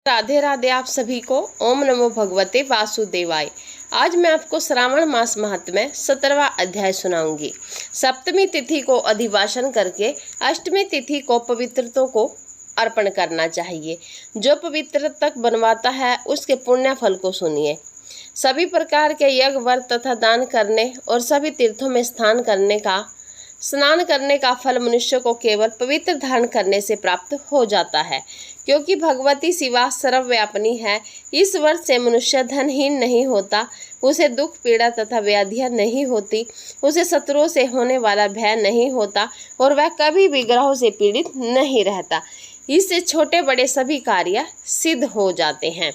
राधे राधे आप सभी को। ओम नमो भगवते वासुदेवाय। आज मैं आपको श्रावण मास महात्म्य 17वां अध्याय सुनाऊंगी। सप्तमी तिथि को अधिवासन करके अष्टमी तिथि को पवित्रतों को अर्पण करना चाहिए। जो पवित्र तक बनवाता है उसके पुण्य फल को सुनिए। सभी प्रकार के यज्ञ व्रत तथा दान करने और सभी तीर्थों में स्नान करने का फल मनुष्य को केवल पवित्र धारण करने से प्राप्त हो जाता है, क्योंकि भगवती शिवा सर्वव्यापिनी है। इस व्रत से मनुष्य धनहीन नहीं होता, उसे दुख पीड़ा तथा व्याधियां नहीं होती, उसे शत्रुओं से होने वाला भय नहीं होता और वह कभी भी ग्रहों से पीड़ित नहीं रहता। इससे छोटे बड़े सभी कार्य सिद्ध हो जाते हैं।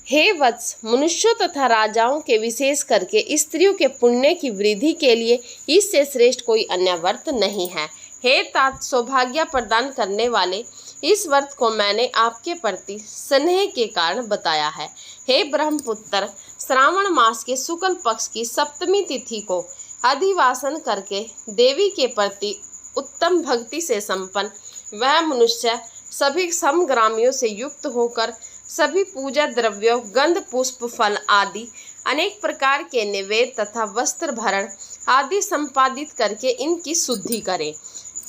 हे वत्स, मनुष्यों तथा राजाओं के विशेष करके स्त्रियों के पुण्य की वृद्धि के लिए इससे श्रेष्ठ कोई अन्य व्रत नहीं है। हे तात, सौभाग्य प्रदान करने वाले, इस व्रत को मैंने आपके प्रति स्नेह के कारण बताया है। हे ब्रह्मपुत्र, श्रावण मास के शुक्ल पक्ष की सप्तमी तिथि को अधिवासन करके देवी के प्रति उत्तम भक्ति से संपन्न वह मनुष्य सभी समग्रामियों से युक्त होकर सभी पूजा द्रव्यों, गंध, पुष्प, फल आदि अनेक प्रकार के निवेद तथा वस्त्र भरण आदि संपादित करके इनकी शुद्धि करें।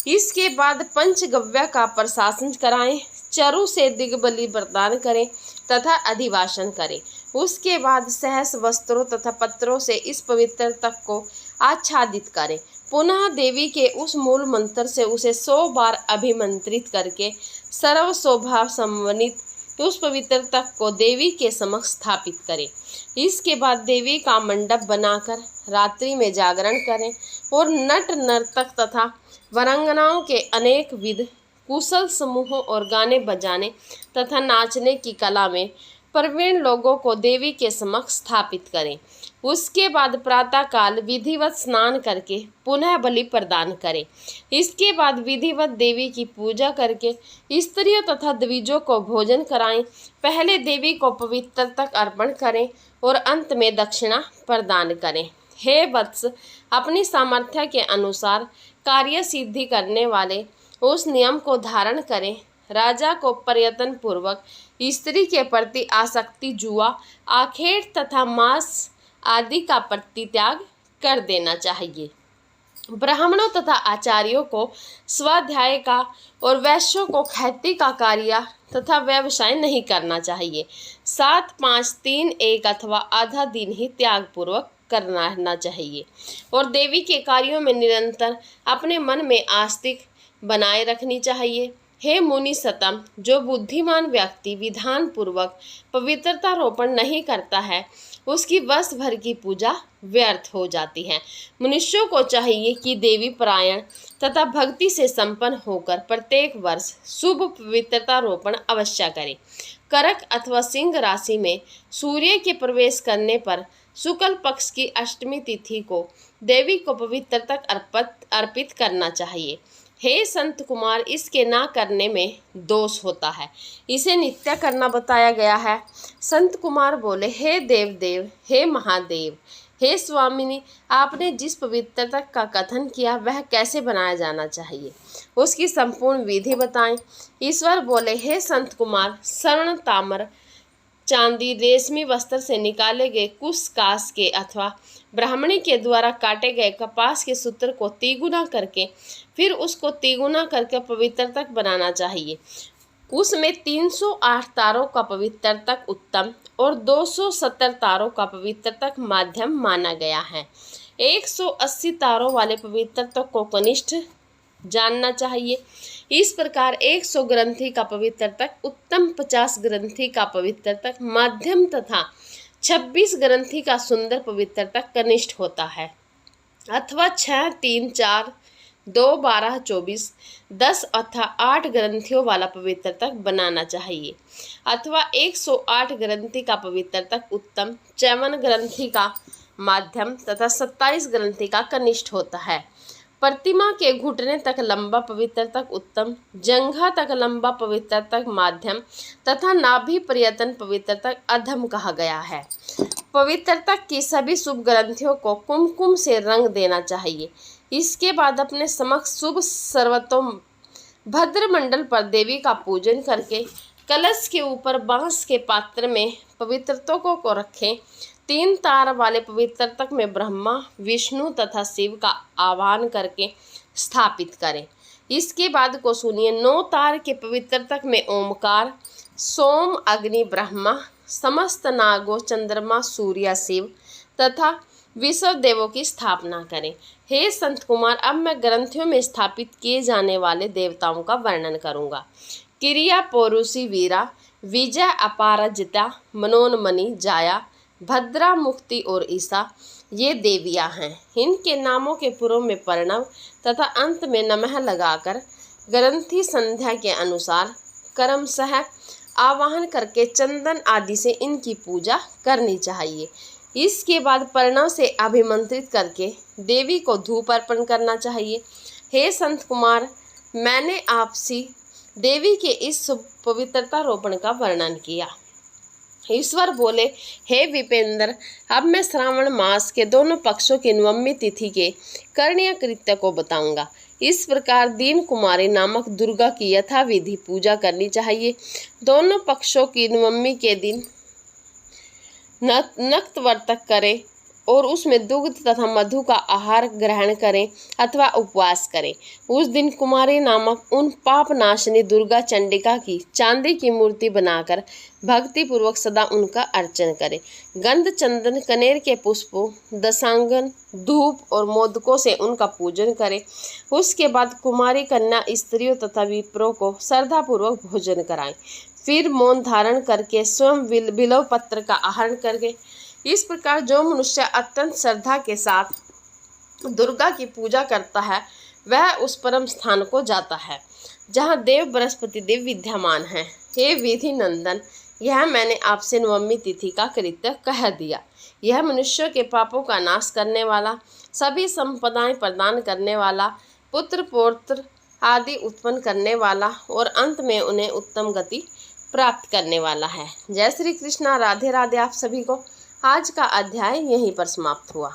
इसके बाद पंचगव्य का प्रशासन कराएं, चरु से दिग्बली प्रदान करें तथा अधिवासन करें। उसके बाद सहस वस्त्रों तथा पत्रों से इस पवित्र तक को आच्छादित करें। पुनः देवी के उस मूल मंत्र से उसे 100 बार अभिमंत्रित करके सर्व शोभा सम्मानित उस पवित्र तक को देवी के समक्ष स्थापित करें। इसके बाद देवी का मंडप बनाकर रात्रि में जागरण करें और नट नर्तक तथा वरांगनाओं के अनेक विध कुशल समूहों और गाने बजाने तथा नाचने की कला में प्रवीण लोगों को देवी के समक्ष स्थापित करें। उसके बाद प्रातःकाल विधिवत स्नान करके पुनः बलि प्रदान करें। इसके बाद विधिवत देवी की पूजा करके स्त्रियों तथा द्विजों को भोजन कराएं। पहले देवी को पवित्र तक अर्पण करें और अंत में दक्षिणा प्रदान करें। हे वत्स, अपनी सामर्थ्य के अनुसार कार्य सिद्धि करने वाले उस नियम को धारण करें। राजा को प्रयत्न पूर्वक स्त्री के प्रति आसक्ति, जुआ, आखेट तथा मांस आदि का परित्याग कर देना चाहिए। ब्राह्मणों तथा आचार्यों को स्वाध्याय का और वैश्यों को ख्याति का कार्य तथा व्यवसाय नहीं करना चाहिए। 7, 5, 3, 1 अथवा आधा दिन ही त्याग पूर्वक करना चाहिए और देवी के कार्यों में निरंतर अपने मन में आस्तिक बनाए रखनी चाहिए। हे मुनि सतम, जो बुद्धिमान व्यक्ति विधान पूर्वक पवित्रता रोपण नहीं करता है उसकी वर्ष भर की पूजा व्यर्थ हो जाती है। मनुष्यों को चाहिए कि देवी परायण तथा भक्ति से संपन्न होकर प्रत्येक वर्ष शुभ पवित्रता रोपण अवश्य करें। करक अथवा सिंह राशि में सूर्य के प्रवेश करने पर शुक्ल पक्ष की अष्टमी तिथि को देवी को पवित्र तक अर्पित करना चाहिए। हे संत कुमार, इसके ना करने में दोष होता है, इसे नित्य करना बताया गया है। संत कुमार बोले, हे देव देव, हे महादेव, हे स्वामिनी, आपने जिस पवित्रता का कथन किया वह कैसे बनाया जाना चाहिए, उसकी संपूर्ण विधि बताएं। ईश्वर बोले, हे संत कुमार, स्वर्ण, ताम्र, चांदी, रेशमी वस्त्र से निकाले गए कुश काश के अथवा ब्राह्मणी के द्वारा काटे गए कपास के सूत्र को तिगुना करके फिर उसको तिगुना करके पवित्र तक बनाना चाहिए। उसमें 308 तारों का पवित्र तक उत्तम और 270 तारों का पवित्र तक माध्यम माना गया है। 180 तारों वाले पवित्र तक को कनिष्ठ जानना चाहिए। इस प्रकार 100 ग्रंथि का पवित्र तक उत्तम, 50 ग्रंथि का पवित्र तक माध्यम तथा 26 ग्रंथि का सुंदर पवित्र तक कनिष्ठ होता है, अथवा 6, 3, 4, 2, 12, 24, 10 अथवा 8 ग्रंथियों वाला पवित्र तक बनाना चाहिए, अथवा 108 ग्रंथि का पवित्र तक उत्तम, 54 ग्रंथि का माध्यम तथा 27 ग्रंथि का कनिष्ठ होता है। प्रतिमा के घुटने तक लंबा पवित्र तक उत्तम, जंघा तक लंबा पवित्र तक माध्यम तथा नाभि पर्यतन पवित्र तक अधम कहा गया है। पवित्र तक की सभी शुभ ग्रंथियों को कुमकुम से रंग देना चाहिए। इसके बाद अपने समक्ष शुभ सर्वतोम भद्र मंडल पर देवी का पूजन करके कलश के ऊपर बांस के पात्र में पवित्रतकों को रखें। 3 तार वाले पवित्रतक में ब्रह्मा, विष्णु तथा शिव का आवाहन करके स्थापित करें। इसके बाद को सुनिए। 9 तार के पवित्रतक में ओमकार, सोम, अग्नि, ब्रह्मा, समस्त नागों, चंद्रमा, सूर्य, शिव तथा विश्व देवों की स्थापना करें। हे संत कुमार, अब मैं ग्रंथों में स्थापित किए जाने वाले देवताओं का वर्णन करूंगा। किरिया, पौरुषी, वीरा, विजय, अपाराजिता, मनोन्मणि, जाया, भद्रा, मुक्ति और ईसा ये देवियां हैं। इनके नामों के पूर्व में प्रणव तथा अंत में नमः लगाकर ग्रंथि संध्या के अनुसार क्रमशः आवाहन करके चंदन आदि से इनकी पूजा करनी चाहिए। इसके बाद प्रणव से अभिमंत्रित करके देवी को धूप अर्पण करना चाहिए। हे संत कुमार, मैंने आपसी देवी के इस पवित्रता रोपण का वर्णन किया। ईश्वर बोले, हे विपेंद्र, अब मैं श्रावण मास के दोनों पक्षों की नवमी तिथि के करणीय कृत्य को बताऊंगा। इस प्रकार दीन कुमारी नामक दुर्गा की यथाविधि पूजा करनी चाहिए। दोनों पक्षों की नवमी के दिन नक्तवर्तक करें और उसमें दुग्ध तथा मधु का आहार ग्रहण करें अथवा उपवास करें। उस दिन कुमारी नामक उन पाप नाशिनी दुर्गा चंडिका की चांदी की मूर्ति बनाकर भक्ति पूर्वक सदा उनका अर्चन करें। गंध, चंदन, कनेर के पुष्पों, दशांगन, धूप और मोदकों से उनका पूजन करें। उसके बाद कुमारी कन्या स्त्रियों तथा विप्रों को श्रद्धापूर्वक भोजन कराएं। फिर मौन धारण करके स्वयं बिल्व पत्र का आहरण करके इस प्रकार जो मनुष्य अत्यंत श्रद्धा के साथ दुर्गा की पूजा करता है वह उस परम स्थान को जाता है जहाँ देव बृहस्पति देव विद्यमान हैं। हे विधि नंदन, यह मैंने आपसे नवमी तिथि का कृत्य कह दिया। यह मनुष्यों के पापों का नाश करने वाला, सभी संपदाएं प्रदान करने वाला, पुत्र पौत्र आदि उत्पन्न करने वाला और अंत में उन्हें उत्तम गति प्राप्त करने वाला है। जय श्री कृष्णा। राधे राधे आप सभी को। आज का अध्याय यहीं पर समाप्त हुआ।